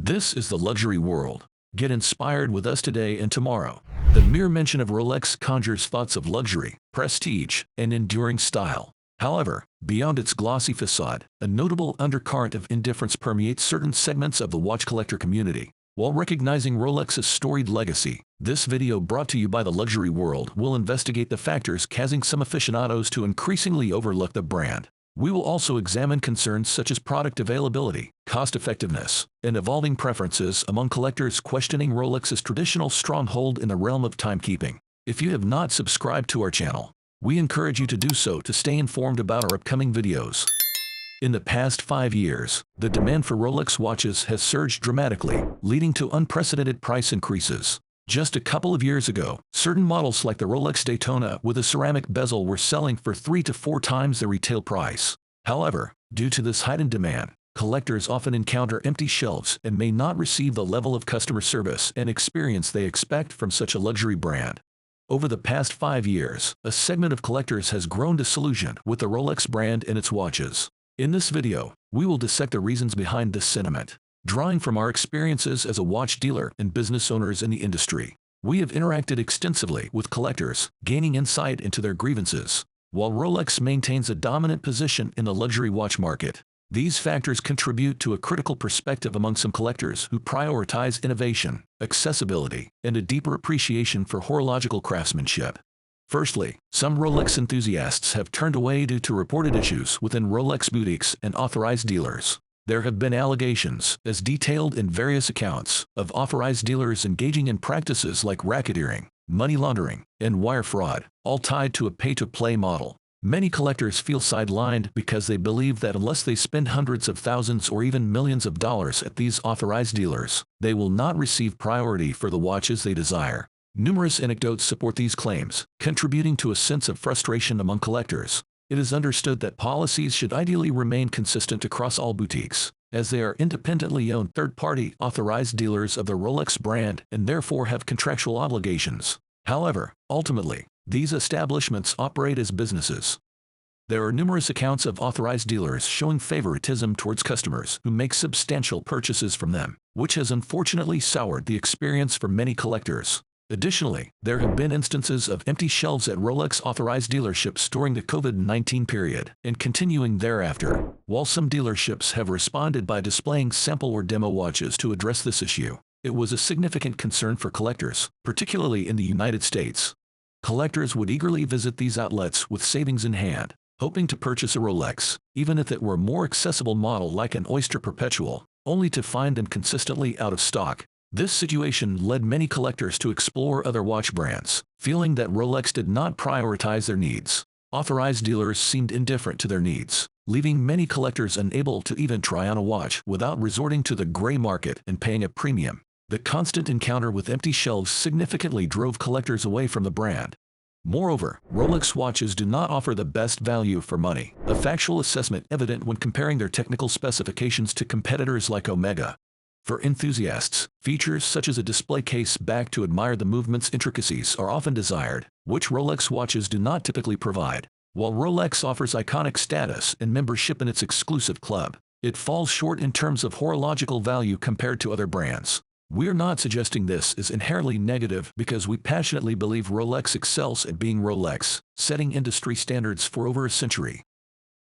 This is the luxury world. Get inspired with us today and tomorrow. The mere mention of Rolex conjures thoughts of luxury, prestige, and enduring style. However, beyond its glossy facade, a notable undercurrent of indifference permeates certain segments of the watch collector community. While recognizing Rolex's storied legacy, this video brought to you by the luxury world will investigate the factors causing some aficionados to increasingly overlook the brand. We will also examine concerns such as product availability, cost-effectiveness, and evolving preferences among collectors questioning Rolex's traditional stronghold in the realm of timekeeping. If you have not subscribed to our channel, we encourage you to do so to stay informed about our upcoming videos. In the past 5 years, the demand for Rolex watches has surged dramatically, leading to unprecedented price increases. Just a couple of years ago, certain models like the Rolex Daytona with a ceramic bezel were selling for 3 to 4 times their retail price. However, due to this heightened demand, collectors often encounter empty shelves and may not receive the level of customer service and experience they expect from such a luxury brand. Over the past 5 years, a segment of collectors has grown disillusioned with the Rolex brand and its watches. In this video, we will dissect the reasons behind this sentiment. Drawing from our experiences as a watch dealer and business owners in the industry, we have interacted extensively with collectors, gaining insight into their grievances. While Rolex maintains a dominant position in the luxury watch market, these factors contribute to a critical perspective among some collectors who prioritize innovation, accessibility, and a deeper appreciation for horological craftsmanship. Firstly, some Rolex enthusiasts have turned away due to reported issues within Rolex boutiques and authorized dealers. There have been allegations, as detailed in various accounts, of authorized dealers engaging in practices like racketeering, money laundering, and wire fraud, all tied to a pay-to-play model. Many collectors feel sidelined because they believe that unless they spend hundreds of thousands or even millions of dollars at these authorized dealers, they will not receive priority for the watches they desire. Numerous anecdotes support these claims, contributing to a sense of frustration among collectors. It is understood that policies should ideally remain consistent across all boutiques, as they are independently owned third-party authorized dealers of the Rolex brand and therefore have contractual obligations. However, ultimately, these establishments operate as businesses. There are numerous accounts of authorized dealers showing favoritism towards customers who make substantial purchases from them, which has unfortunately soured the experience for many collectors. Additionally, there have been instances of empty shelves at Rolex authorized dealerships during the COVID-19 period and continuing thereafter. While some dealerships have responded by displaying sample or demo watches to address this issue, it was a significant concern for collectors, particularly in the United States. Collectors would eagerly visit these outlets with savings in hand, hoping to purchase a Rolex, even if it were a more accessible model like an Oyster Perpetual, only to find them consistently out of stock. This situation led many collectors to explore other watch brands, feeling that Rolex did not prioritize their needs. Authorized dealers seemed indifferent to their needs, leaving many collectors unable to even try on a watch without resorting to the gray market and paying a premium. The constant encounter with empty shelves significantly drove collectors away from the brand. Moreover, Rolex watches do not offer the best value for money, a factual assessment evident when comparing their technical specifications to competitors like Omega. For enthusiasts, features such as a display case back to admire the movement's intricacies are often desired, which Rolex watches do not typically provide. While Rolex offers iconic status and membership in its exclusive club, it falls short in terms of horological value compared to other brands. We are not suggesting this is inherently negative because we passionately believe Rolex excels at being Rolex, setting industry standards for over a century.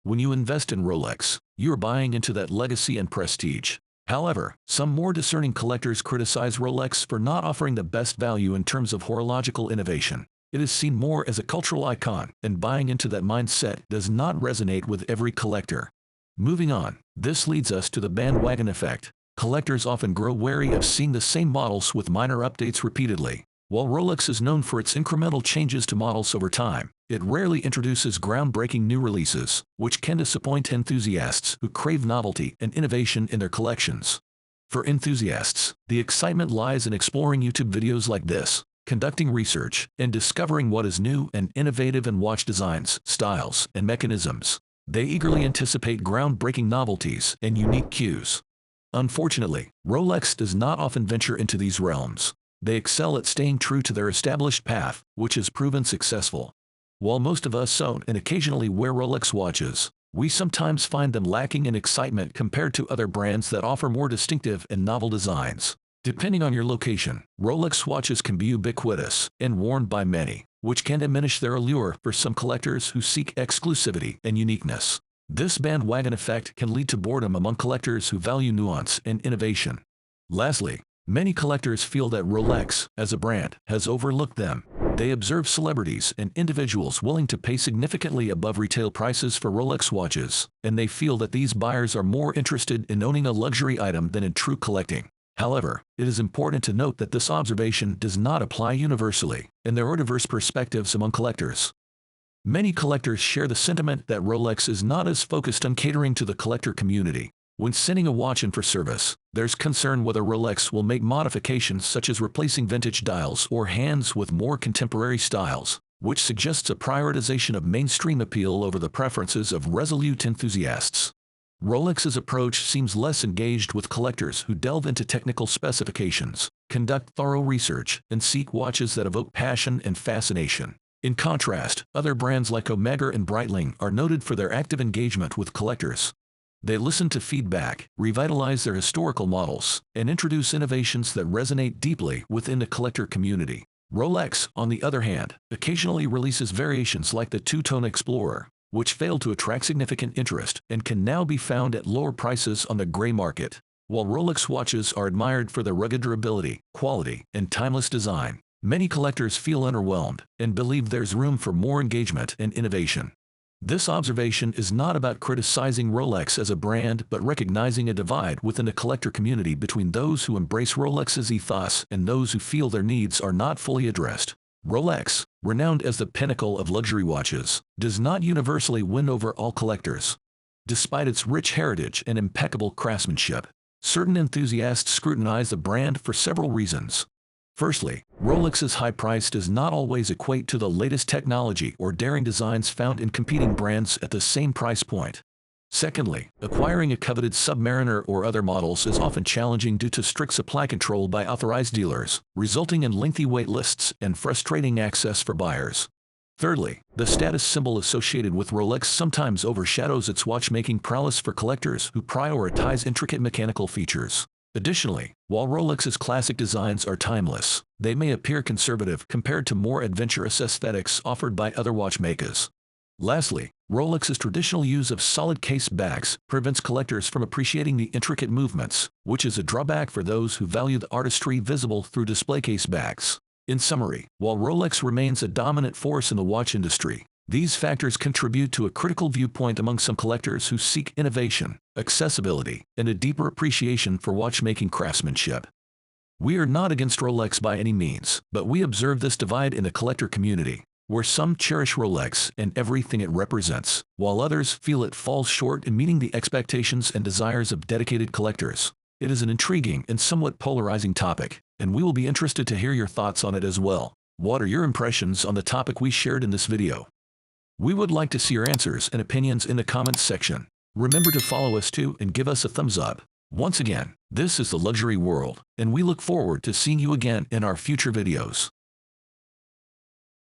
When you invest in Rolex, you are buying into that legacy and prestige. However, some more discerning collectors criticize Rolex for not offering the best value in terms of horological innovation. It is seen more as a cultural icon, and buying into that mindset does not resonate with every collector. Moving on, this leads us to the bandwagon effect. Collectors often grow wary of seeing the same models with minor updates repeatedly. While Rolex is known for its incremental changes to models over time, it rarely introduces groundbreaking new releases, which can disappoint enthusiasts who crave novelty and innovation in their collections. For enthusiasts, the excitement lies in exploring YouTube videos like this, conducting research, and discovering what is new and innovative in watch designs, styles, and mechanisms. They eagerly anticipate groundbreaking novelties and unique cues. Unfortunately, Rolex does not often venture into these realms. They excel at staying true to their established path, which has proven successful. While most of us own and occasionally wear Rolex watches, We sometimes find them lacking in excitement compared to other brands that offer more distinctive and novel designs. Depending on your location, Rolex watches can be ubiquitous and worn by many, which can diminish their allure for some collectors who seek exclusivity and uniqueness. This bandwagon effect can lead to boredom among collectors who value nuance and innovation. Lastly, many collectors feel that Rolex, as a brand, has overlooked them. They observe celebrities and individuals willing to pay significantly above retail prices for Rolex watches, and they feel that these buyers are more interested in owning a luxury item than in true collecting. However, it is important to note that this observation does not apply universally, and there are diverse perspectives among collectors. Many collectors share the sentiment that Rolex is not as focused on catering to the collector community. When sending a watch in for service, there's concern whether Rolex will make modifications such as replacing vintage dials or hands with more contemporary styles, which suggests a prioritization of mainstream appeal over the preferences of resolute enthusiasts. Rolex's approach seems less engaged with collectors who delve into technical specifications, conduct thorough research, and seek watches that evoke passion and fascination. In contrast, other brands like Omega and Breitling are noted for their active engagement with collectors. They listen to feedback, revitalize their historical models, and introduce innovations that resonate deeply within the collector community. Rolex, on the other hand, occasionally releases variations like the two-tone Explorer, which failed to attract significant interest and can now be found at lower prices on the gray market. While Rolex watches are admired for their rugged durability, quality, and timeless design, many collectors feel underwhelmed and believe there's room for more engagement and innovation. This observation is not about criticizing Rolex as a brand but recognizing a divide within the collector community between those who embrace Rolex's ethos and those who feel their needs are not fully addressed. Rolex, renowned as the pinnacle of luxury watches, does not universally win over all collectors. Despite its rich heritage and impeccable craftsmanship, certain enthusiasts scrutinize the brand for several reasons. Firstly, Rolex's high price does not always equate to the latest technology or daring designs found in competing brands at the same price point. Secondly, acquiring a coveted Submariner or other models is often challenging due to strict supply control by authorized dealers, resulting in lengthy wait lists and frustrating access for buyers. Thirdly, the status symbol associated with Rolex sometimes overshadows its watchmaking prowess for collectors who prioritize intricate mechanical features. Additionally, while Rolex's classic designs are timeless, they may appear conservative compared to more adventurous aesthetics offered by other watchmakers. Lastly, Rolex's traditional use of solid case backs prevents collectors from appreciating the intricate movements, which is a drawback for those who value the artistry visible through display case backs. In summary, while Rolex remains a dominant force in the watch industry, these factors contribute to a critical viewpoint among some collectors who seek innovation, accessibility, and a deeper appreciation for watchmaking craftsmanship. We are not against Rolex by any means, but we observe this divide in the collector community, where some cherish Rolex and everything it represents, while others feel it falls short in meeting the expectations and desires of dedicated collectors. It is an intriguing and somewhat polarizing topic, and we will be interested to hear your thoughts on it as well. What are your impressions on the topic we shared in this video? We would like to see your answers and opinions in the comments section. Remember to follow us too and give us a thumbs up. Once again, this is the Luxury World, and we look forward to seeing you again in our future videos.